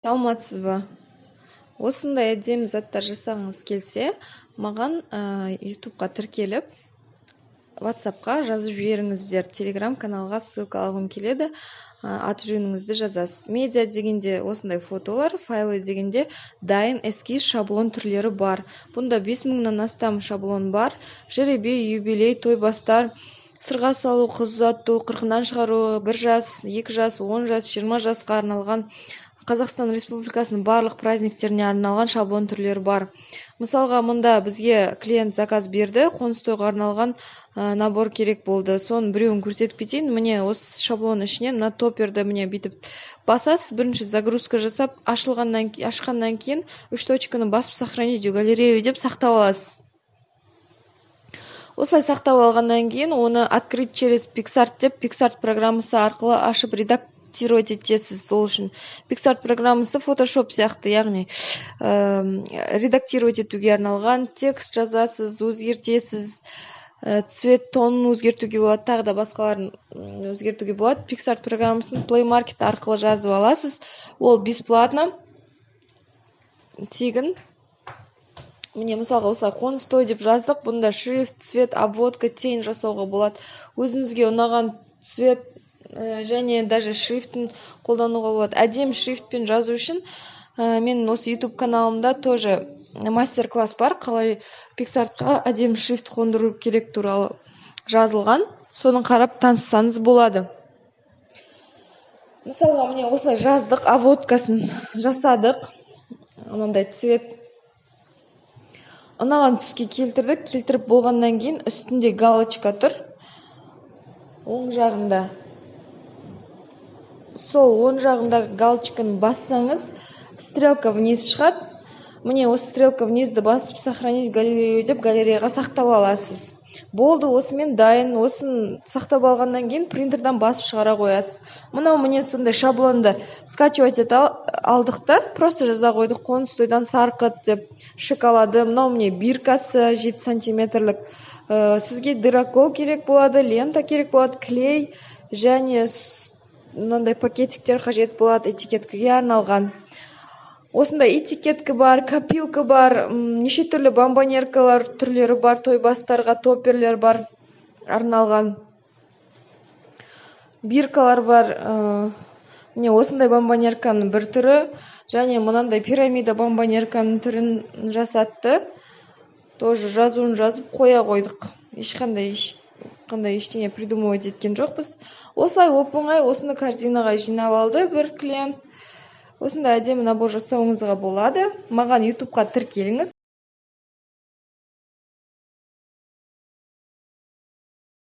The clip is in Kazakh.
Саламатсыз ба? Осындай әдемі заттар жасағыңыз келсе, маған ютубқа тіркеліп, ватсапқа жазып жіберіңіздер. Телеграм каналға ссылка алғым келеді. Аты жөніңізді жазасыз. Медиа дегенде осындай фотолар, файлы дегенде дайын эскиз шаблон түрлері бар. Бұнда 5000-нан астам шаблон бар. Жеребе, юбилей, той бастар, сырға салу, қыз ұзату, 40-нан шығару, 1 жас, 2 жас, 10 жас, 20 жасқа арналған Қазақстан Республикасының барлық праздниктеріне арналған шаблон түрлері бар. Мысалға, мұнда бізге клиент заказ берді, қоныс тойға арналған набор керек болды. Соның біреуін көрсетіп кетейін. Міне осы шаблон ішінен мына топперді міне бүйтіп басасыз, бірінші загрузка жасап, ашқаннан кейін 3 точканы басып сохранить в галерею деп сақтап аласыз. Осылай сақтап алғаннан кейін оны открыть через PicsArt деп PicsArt программасы арқылы ашып редактировать етесіз. Сол үшін PicsArt программасы Photoshop сияқты, яғни редактировать етуге арналған, текст жазасыз, өзгертесіз, цвет тонын өзгертуге болады, тағы да басқаларын өзгертуге болады. PicsArt программасын Play Market арқылы жазып аласыз. Ол бесплатно, тегін. Міне мысалға осылай қоныс той деп жаздық. Бұнда шрифт, цвет, обводка, тень жасауға болады. Өзіңізге ұнаған цвет және даже шрифтін қолдануға болады. Әдемі шрифтпен жазу үшін мен осы YouTube каналымда тоже мастер-класс бар. Қалай PicsArtқа әдемі шрифт қондыру керек туралы жазылған. Соны қарап таныссаңыз болады. Мысалға міне осылай жаздық, обводкасын жасадық. Мынандай цвет ұнаған түске келтірдік. Келтіріп болғаннан кейін үстінде галочка тұр. Оң жағында. Сол оң жағында галочканы бассаңыз, стрелка вниз шығады. Міне осы стрелка внизді басып сохранить галерею деп галереяға сақтап аласыз. Болды, осымен дайын. Осын сақтап алғаннан кейін принтерден басып шығара қоясыз. Мынау міне сондай шаблонды скачивать алдық та, просто жаза қойдық. Қоныс тойдан сарқыт деп, шоколады. Мынау міне биркасы 7 сантиметрлік. Сізге дырокол керек болады, лента керек болады, клей және мынандай пакетиктер қажет болады, этикеткіге арналған. Осында этикетка бар, копилка бар, неше түрлі бомбонеркалар түрлері бар, той бастарға топперлер бар, арналған биркалар бар. Міне осындай бомбонерканың бір түрі, және мынандай пирамида бомбонерканың түрін жасатты. Тоже жазуын жазып қоя қойдық. Ешқандай ештеңе придумывать еткен жоқпыз. Осылай оп-оңай осыны корзинаға жинап алды бір клиент. Осындай әдемі набор жасауыңызға болады. Маған YouTubeқа тіркеліңіз.